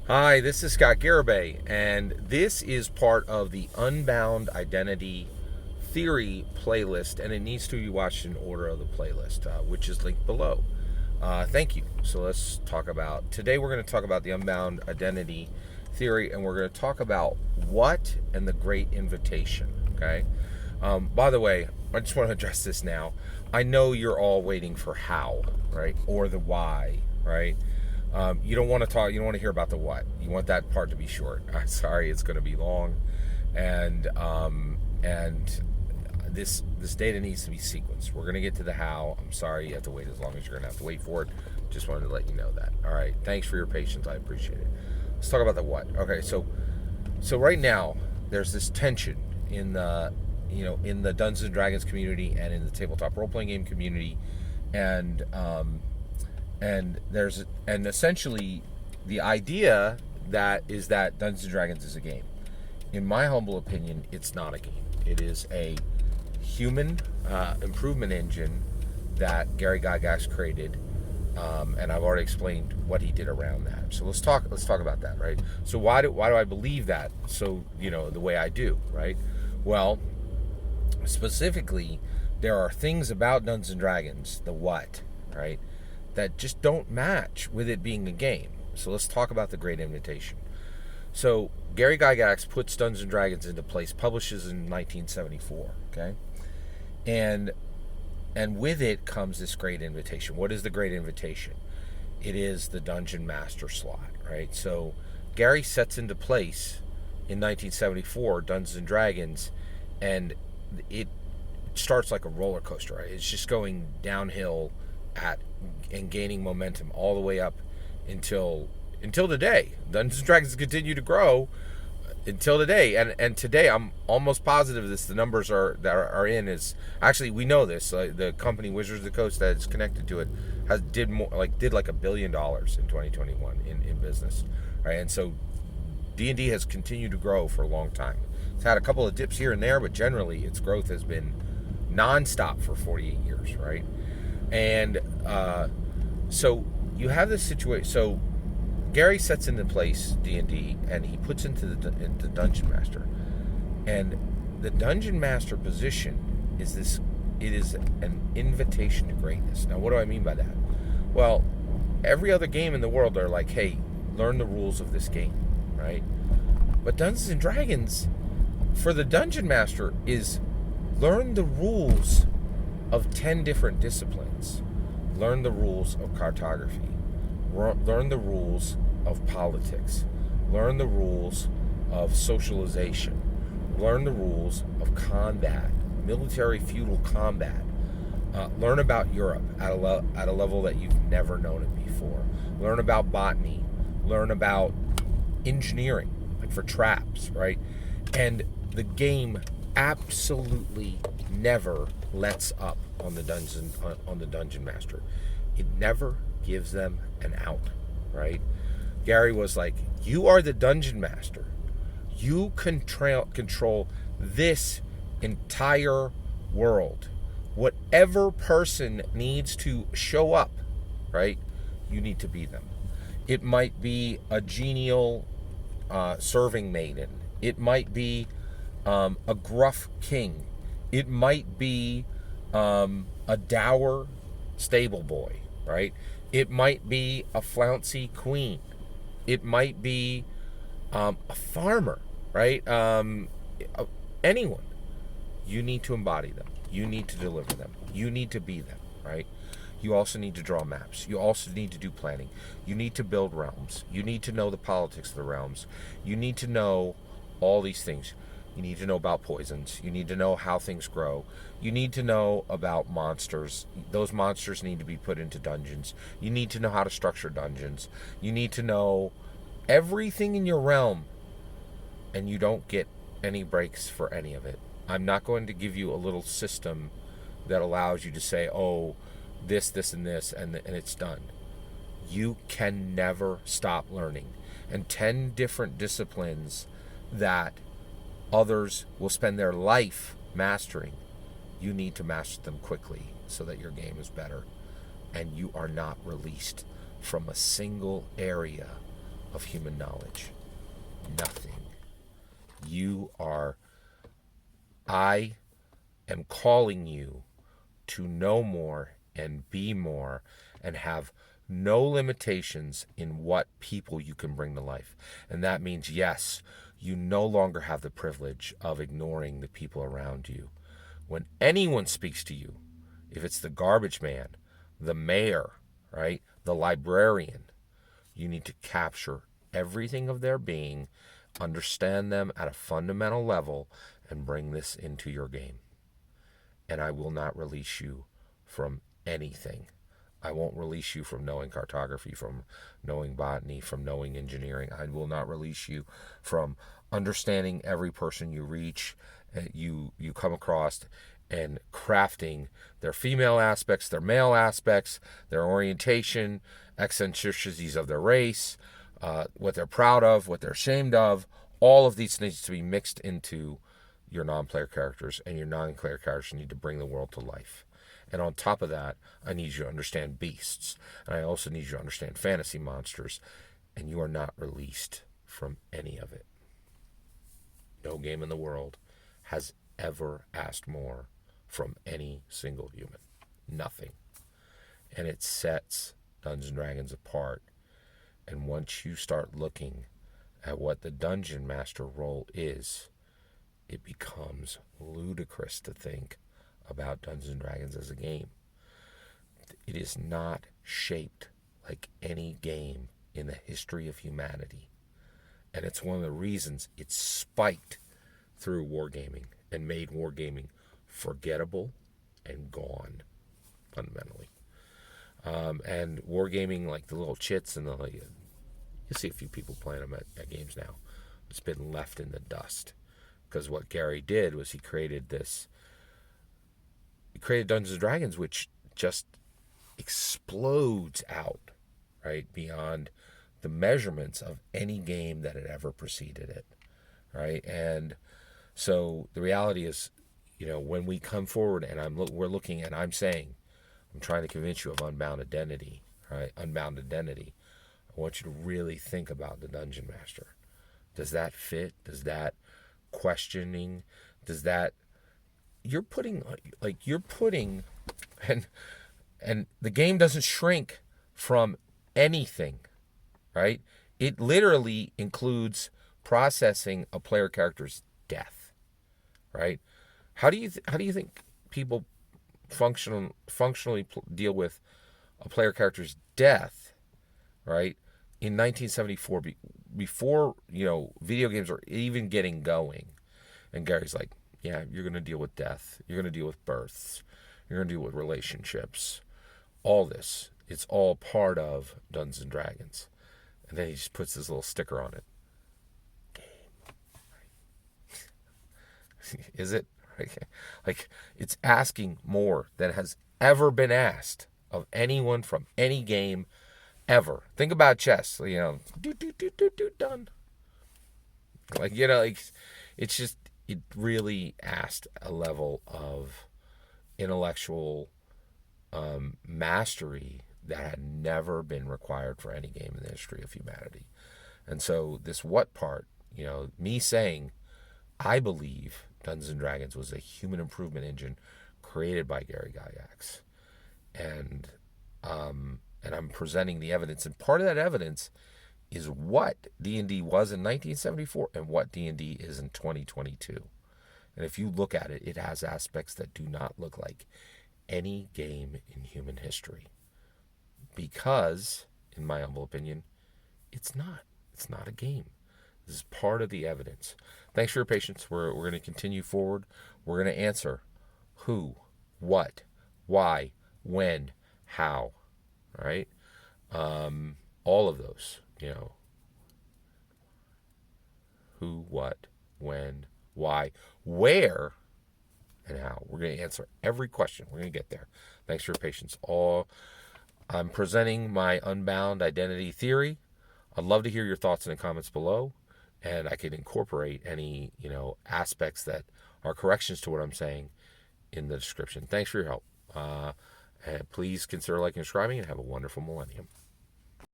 Hi, this is Scott Garibay, and this is part of the Unbound Identity Theory playlist, and it needs to be watched in order of the playlist, which is linked below. Thank you. So let's talk about, today we're going to talk about the Unbound Identity Theory, and we're going to talk about what and the Great Invitation, okay? By the way, I just want to address this now. I know you're all waiting for how, right? Or the why, right? You don't want to talk. You don't want to hear about the what. You want that part to be short. I'm sorry, it's going to be long, and this data needs to be sequenced. We're going to get to the how. I'm sorry you have to wait as long as you're going to have to wait for it. Just wanted to let you know that. All right. Thanks for your patience. I appreciate it. Let's talk about the what. Okay. So right now there's this tension in the in the Dungeons and Dragons community and in the tabletop role playing game community, and essentially the idea that is that Dungeons and Dragons is a game. In my humble opinion, it's not a game. It is a human improvement engine that Gary Gygax created, and I've already explained what he did around that. So let's talk about that, right? So why do I believe that? So the way I do, right? Well, specifically, there are things about Dungeons and Dragons, the what, right, that just don't match with it being a game. So let's talk about the Great Invitation. So Gary Gygax puts Dungeons and Dragons into place, publishes in 1974, okay? And with it comes this Great Invitation. What is the Great Invitation? It is the Dungeon Master slot, right? So Gary sets into place in 1974 Dungeons and Dragons, and it starts like a roller coaster, right? It's just going downhill and gaining momentum all the way up until today. Dungeons and Dragons continue to grow until today, and today I'm almost positive the numbers that are in is actually, we know this. The company Wizards of the Coast that is connected to it did like $1 billion in 2021 in business, right? And so D&D has continued to grow for a long time. It's had a couple of dips here and there, but generally its growth has been nonstop for 48 years, right? And so you have this situation. So Gary sets into place D&D, and he puts into the Dungeon Master. And the Dungeon Master position is this. It is an invitation to greatness. Now, what do I mean by that? Well, every other game in the world are like, hey, learn the rules of this game, right? But Dungeons and Dragons, for the Dungeon Master, is learn the rules of 10 different disciplines. Learn the rules of cartography. Learn the rules of politics. Learn the rules of socialization. Learn the rules of combat, military feudal combat. Learn about Europe at a level that you've never known it before. Learn about botany. Learn about engineering, like for traps, right? And the game absolutely never lets up on the Dungeon Master. It never gives them an out, right? Gary was like, you are the Dungeon Master. You control this entire world. Whatever person needs to show up, right, you need to be them. It might be a genial serving maiden. It might be a gruff king. It might be a dour stable boy, right? It might be a flouncy queen. It might be a farmer, right? Anyone. You need to embody them. You need to deliver them. You need to be them, right? You also need to draw maps. You also need to do planning. You need to build realms. You need to know the politics of the realms. You need to know all these things. You need to know about poisons. You need to know how things grow. You need to know about monsters. Those monsters need to be put into dungeons. You need to know how to structure dungeons. You need to know everything in your realm, and you don't get any breaks for any of it. I'm not going to give you a little system that allows you to say, oh, this, and this, and it's done. You can never stop learning. And 10 different disciplines that others will spend their life mastering, you need to master them quickly so that your game is better and you are not released from a single area of human knowledge. Nothing. You are, I am calling you to know more and be more and have no limitations in what people you can bring to life. And that means, yes, you no longer have the privilege of ignoring the people around you. When anyone speaks to you, if it's the garbage man, the mayor, right, the librarian, you need to capture everything of their being, understand them at a fundamental level, and bring this into your game. And I will not release you from anything. I won't release you from knowing cartography, from knowing botany, from knowing engineering. I will not release you from understanding every person you reach, you come across, and crafting their female aspects, their male aspects, their orientation, eccentricities of their race, what they're proud of, what they're ashamed of. All of these needs to be mixed into your non-player characters, and your non-player characters need to bring the world to life. And on top of that, I need you to understand beasts, and I also need you to understand fantasy monsters, and you are not released from any of it. No game in the world has ever asked more from any single human. Nothing. And it sets Dungeons & Dragons apart. And once you start looking at what the Dungeon Master role is, it becomes ludicrous to think about Dungeons & Dragons as a game. It is not shaped like any game in the history of humanity. And it's one of the reasons it spiked through wargaming and made wargaming forgettable and gone, fundamentally. And wargaming, like the little chits and the, you see a few people playing them at games now. It's been left in the dust. Because what Gary did was he created Dungeons & Dragons, which just explodes out, right, beyond the measurements of any game that had ever preceded it, right? And so the reality is, when we come forward and I'm saying, I'm trying to convince you of Unbound Identity, right? Unbound Identity. I want you to really think about the Dungeon Master. Does that fit? Does that questioning, does that, you're putting, and the game doesn't shrink from anything, right? It literally includes processing a player character's death, right? How do you think people functionally deal with a player character's death, right? In 1974, before video games are even getting going, and Gary's like, yeah, you're going to deal with death, you're going to deal with births, you're going to deal with relationships, all this. It's all part of Dungeons and Dragons. And then he just puts this little sticker on it. Game. Right. Is it? Like, it's asking more than has ever been asked of anyone from any game ever. Think about chess. Done. It's just, it really asked a level of intellectual mastery that had never been required for any game in the history of humanity. And so this what part, me saying, I believe Dungeons and Dragons was a human improvement engine created by Gary Gygax. And I'm presenting the evidence. And part of that evidence is what D&D was in 1974 and what D&D is in 2022. And if you look at it, it has aspects that do not look like any game in human history. Because, in my humble opinion, it's not. It's not a game. This is part of the evidence. Thanks for your patience. We're going to continue forward. We're going to answer who, what, why, when, how. All right? All of those, who, what, when, why, where, and how. We're going to answer every question. We're going to get there. Thanks for your patience. I'm presenting my Unbound Identity theory. I'd love to hear your thoughts in the comments below, and I can incorporate any, aspects that are corrections to what I'm saying in the description. Thanks for your help. And please consider liking and subscribing, and have a wonderful millennium.